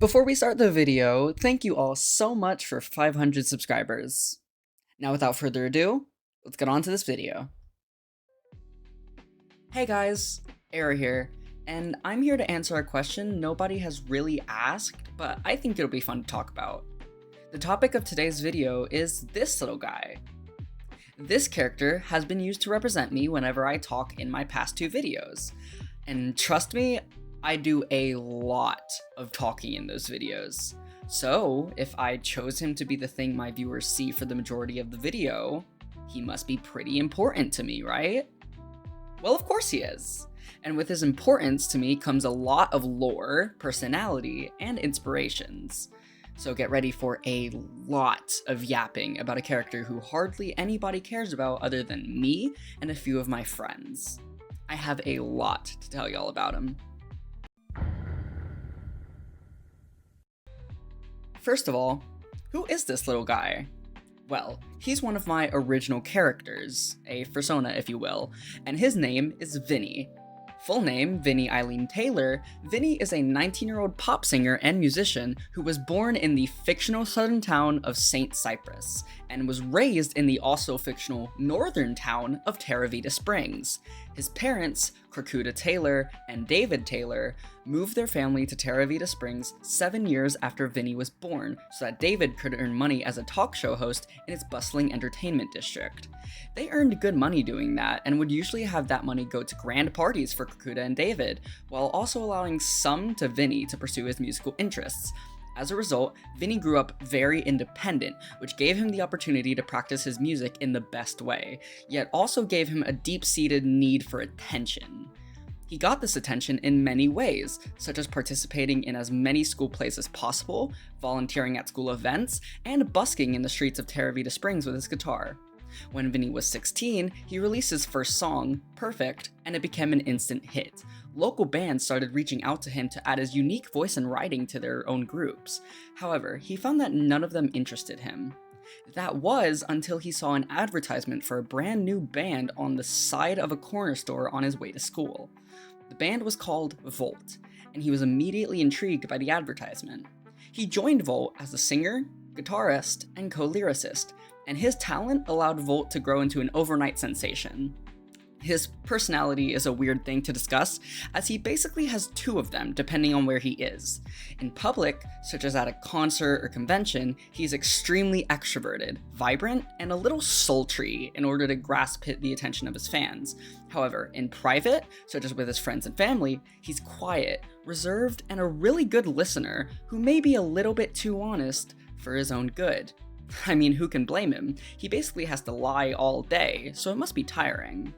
Before we start the video, thank you all so much for 500 subscribers. Now without further ado, let's get on to this video. Hey guys, Era here, and I'm here to answer a question nobody has really asked, but I think it'll be fun to talk about. The topic of today's video is this little guy. This character has been used to represent me whenever I talk in my past two videos, and trust me, I do a lot of talking in those videos. So if I chose him to be the thing my viewers see for the majority of the video, he must be pretty important to me, right? Well, of course he is. And with his importance to me comes a lot of lore, personality, and inspirations. So get ready for a lot of yapping about a character who hardly anybody cares about other than me and a few of my friends. I have a lot to tell y'all about him. First of all, who is this little guy? Well, he's one of my original characters, a persona if you will, and his name is Vinnie. Full name, Venison Illene Taylor, Vinnie is a 19-year-old pop singer and musician who was born in the fictional southern town of St. Cypress, and was raised in the also fictional northern town of Terravita Springs. His parents, Crocuta Taylor and David Taylor, moved their family to Terravita Springs 7 years after Vinnie was born so that David could earn money as a talk show host in its bustling entertainment district. They earned good money doing that and would usually have that money go to grand parties for Crocuta and David, while also allowing some to Vinnie to pursue his musical interests. As a result, Vinnie grew up very independent, which gave him the opportunity to practice his music in the best way, yet also gave him a deep-seated need for attention. He got this attention in many ways, such as participating in as many school plays as possible, volunteering at school events, and busking in the streets of Terravita Springs with his guitar. When Vinnie was 16, he released his first song, Perfect, and it became an instant hit. Local bands started reaching out to him to add his unique voice and writing to their own groups. However, he found that none of them interested him. That was until he saw an advertisement for a brand new band on the side of a corner store on his way to school. The band was called Volt, and he was immediately intrigued by the advertisement. He joined Volt as a singer, guitarist, and co-lyricist, and his talent allowed Volt to grow into an overnight sensation. His personality is a weird thing to discuss, as he basically has two of them depending on where he is. In public, such as at a concert or convention, he's extremely extroverted, vibrant, and a little sultry in order to grasp the attention of his fans. However, in private, such as with his friends and family, he's quiet, reserved, and a really good listener who may be a little bit too honest for his own good. I mean, who can blame him? He basically has to lie all day, so it must be tiring.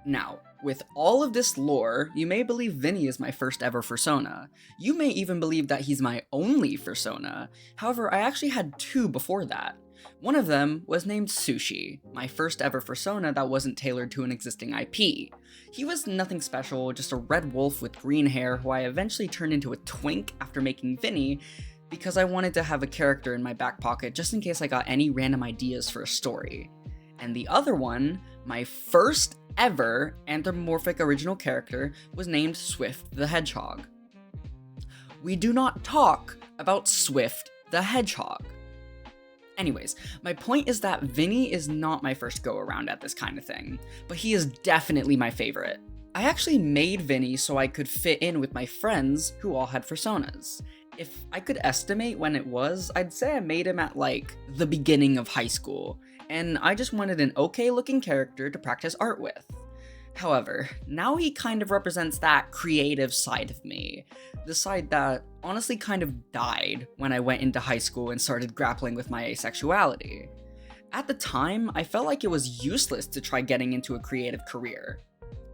Now, with all of this lore, you may believe Vinnie is my first ever persona. You may even believe that he's my only persona. However, I actually had two before that. One of them was named Sushi, my first ever persona that wasn't tailored to an existing IP. He was nothing special, just a red wolf with green hair who I eventually turned into a twink after making Vinnie, because I wanted to have a character in my back pocket just in case I got any random ideas for a story. And the other one, my first ever anthropomorphic original character, was named Swift the Hedgehog. We do not talk about Swift the Hedgehog. Anyways, my point is that Vinnie is not my first go around at this kind of thing, but he is definitely my favorite. I actually made Vinnie so I could fit in with my friends who all had personas. If I could estimate when it was, I'd say I made him at like the beginning of high school, and I just wanted an okay looking character to practice art with. However, now he kind of represents that creative side of me, the side that honestly kind of died when I went into high school and started grappling with my asexuality. At the time, I felt like it was useless to try getting into a creative career.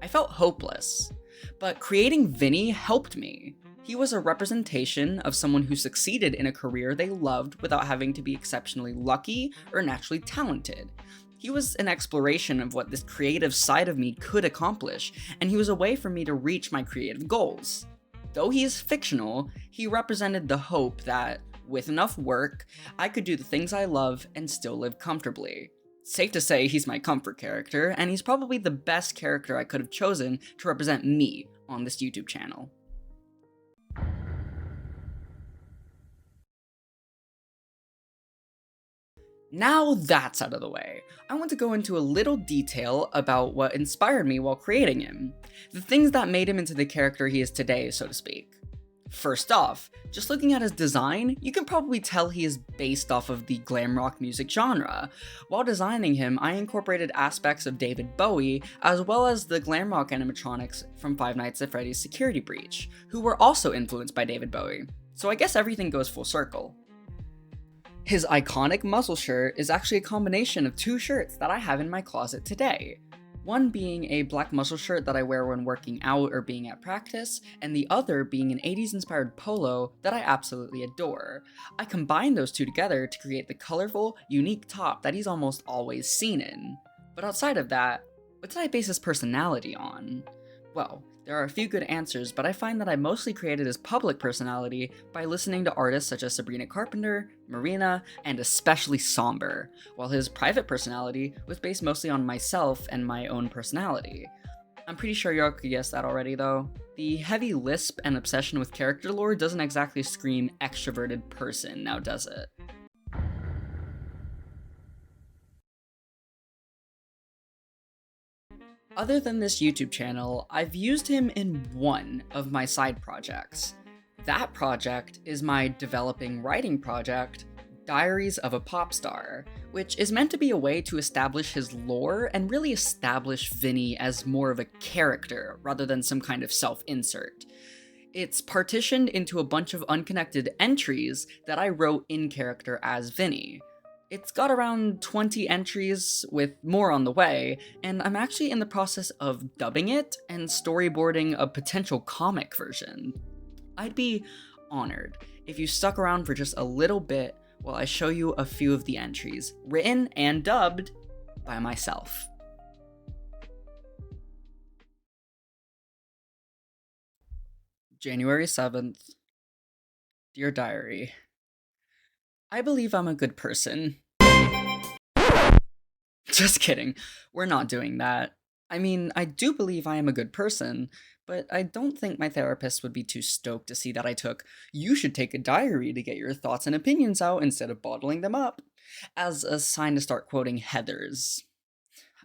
I felt hopeless, but creating Vinnie helped me. He was a representation of someone who succeeded in a career they loved without having to be exceptionally lucky or naturally talented. He was an exploration of what this creative side of me could accomplish, and he was a way for me to reach my creative goals. Though he is fictional, he represented the hope that, with enough work, I could do the things I love and still live comfortably. Safe to say he's my comfort character, and he's probably the best character I could have chosen to represent me, on this YouTube channel. Now that's out of the way, I want to go into a little detail about what inspired me while creating him. The things that made him into the character he is today, so to speak. First off, just looking at his design, you can probably tell he is based off of the glam rock music genre. While designing him, I incorporated aspects of David Bowie, as well as the glam rock animatronics from Five Nights at Freddy's Security Breach, who were also influenced by David Bowie. So I guess everything goes full circle. His iconic muscle shirt is actually a combination of two shirts that I have in my closet today. One being a black muscle shirt that I wear when working out or being at practice, and the other being an 80s inspired polo that I absolutely adore. I combined those two together to create the colorful, unique top that he's almost always seen in. But outside of that, what did I base his personality on? Well, there are a few good answers, but I find that I mostly created his public personality by listening to artists such as Sabrina Carpenter, Marina, and especially Somber, while his private personality was based mostly on myself and my own personality. I'm pretty sure y'all could guess that already though. The heavy lisp and obsession with character lore doesn't exactly scream extroverted person, now does it? Other than this YouTube channel, I've used him in one of my side projects. That project is my developing writing project, Diaries of a Pop Star, which is meant to be a way to establish his lore and really establish Vinnie as more of a character rather than some kind of self-insert. It's partitioned into a bunch of unconnected entries that I wrote in character as Vinnie. It's got around 20 entries, with more on the way, and I'm actually in the process of dubbing it and storyboarding a potential comic version. I'd be honored if you stuck around for just a little bit while I show you a few of the entries, written and dubbed by myself. January 7th. Dear Diary, I believe I'm a good person. Just kidding, we're not doing that. I mean, I do believe I am a good person, but I don't think my therapist would be too stoked to see that I took "you should take a diary to get your thoughts and opinions out instead of bottling them up" as a sign to start quoting Heathers.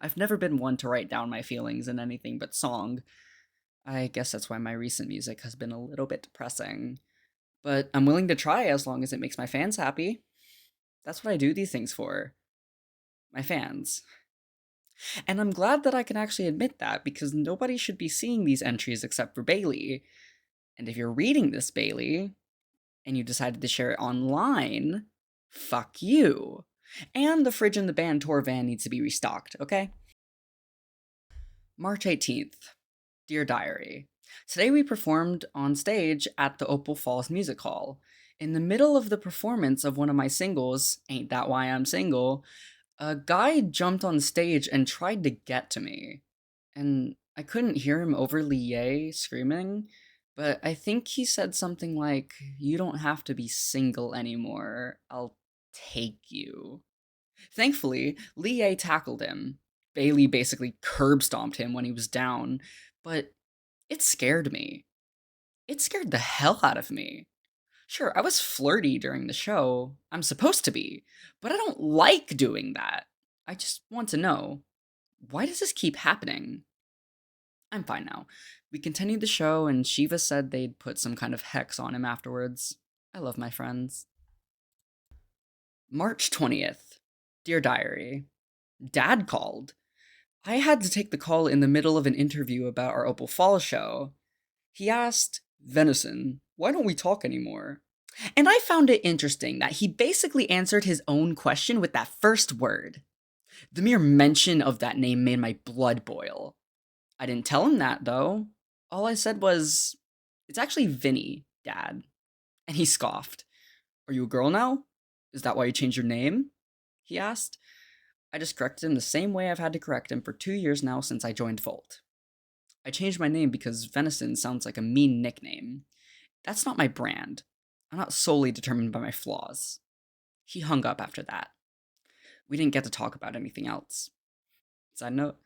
I've never been one to write down my feelings in anything but song. I guess that's why my recent music has been a little bit depressing. But I'm willing to try as long as it makes my fans happy. That's what I do these things for. My fans. And I'm glad that I can actually admit that, because nobody should be seeing these entries except for Bailey. And if you're reading this, Bailey, and you decided to share it online, fuck you. And the fridge in the band tour van needs to be restocked, okay? March 18th. Dear Diary, today we performed on stage at the Opal Falls Music Hall. In the middle of the performance of one of my singles, Ain't That Why I'm Single, a guy jumped on stage and tried to get to me. And I couldn't hear him overly yay screaming, but I think he said something like, "You don't have to be single anymore, I'll take you." Thankfully, Lie tackled him. Bailey basically curb stomped him when he was down, but it scared me. It scared the hell out of me. Sure, I was flirty during the show. I'm supposed to be, but I don't like doing that. I just want to know, why does this keep happening? I'm fine now. We continued the show, and Shiva said they'd put some kind of hex on him afterwards. I love my friends. March 20th. Dear Diary, Dad called. I had to take the call in the middle of an interview about our Opal Falls show. He asked, "Venison, why don't we talk anymore?" And I found it interesting that he basically answered his own question with that first word. The mere mention of that name made my blood boil. I didn't tell him that, though. All I said was, "It's actually Vinnie, Dad." And he scoffed. "Are you a girl now? Is that why you changed your name?" he asked. I just corrected him the same way I've had to correct him for 2 years now since I joined Volt. I changed my name because Venison sounds like a mean nickname. That's not my brand. I'm not solely determined by my flaws. He hung up after that. We didn't get to talk about anything else. Side note,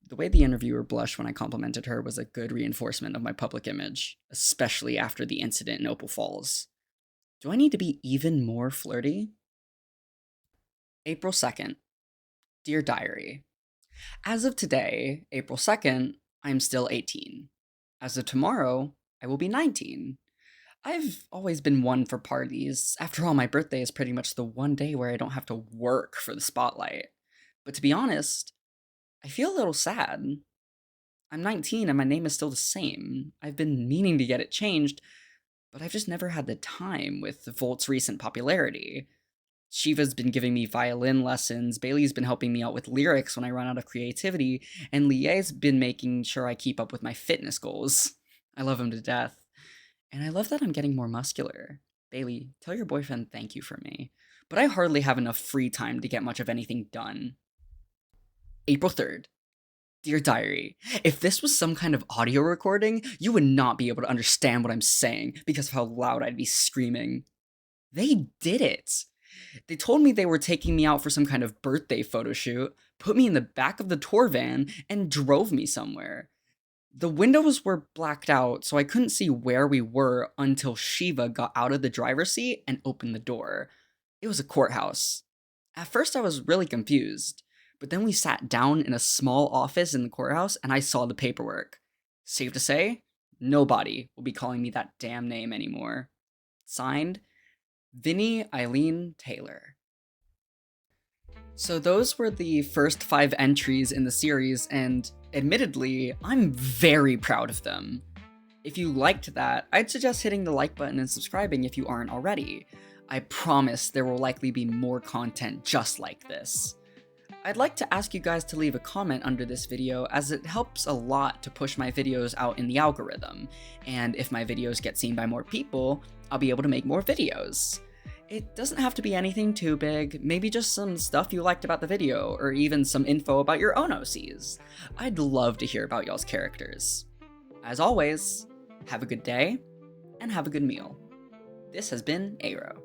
The way the interviewer blushed when I complimented her was a good reinforcement of my public image, especially after the incident in Opal Falls. Do I need to be even more flirty? April 2nd. Dear Diary. As of today, April 2nd, I am still 18. As of tomorrow, I will be 19. I've always been one for parties. After all, my birthday is pretty much the one day where I don't have to work for the spotlight. But to be honest, I feel a little sad. I'm 19 and my name is still the same. I've been meaning to get it changed, but I've just never had the time with Volt's recent popularity. Shiva's been giving me violin lessons, Bailey's been helping me out with lyrics when I run out of creativity, and Lie's been making sure I keep up with my fitness goals. I love him to death. And I love that I'm getting more muscular. Bailey, tell your boyfriend thank you for me. But I hardly have enough free time to get much of anything done. April 3rd. Dear Diary, if this was some kind of audio recording, you would not be able to understand what I'm saying because of how loud I'd be screaming. They did it! They told me they were taking me out for some kind of birthday photo shoot, put me in the back of the tour van, and drove me somewhere. The windows were blacked out, so I couldn't see where we were until Shiva got out of the driver's seat and opened the door. It was a courthouse. At first I was really confused, but then we sat down in a small office in the courthouse and I saw the paperwork. Safe to say, nobody will be calling me that damn name anymore. Signed, Vinnie Illene Taylor. So those were the first 5 entries in the series, and admittedly, I'm very proud of them. If you liked that, I'd suggest hitting the like button and subscribing if you aren't already. I promise there will likely be more content just like this. I'd like to ask you guys to leave a comment under this video, as it helps a lot to push my videos out in the algorithm, and if my videos get seen by more people, I'll be able to make more videos. It doesn't have to be anything too big, maybe just some stuff you liked about the video, or even some info about your own OCs. I'd love to hear about y'all's characters. As always, have a good day, and have a good meal. This has been Aero.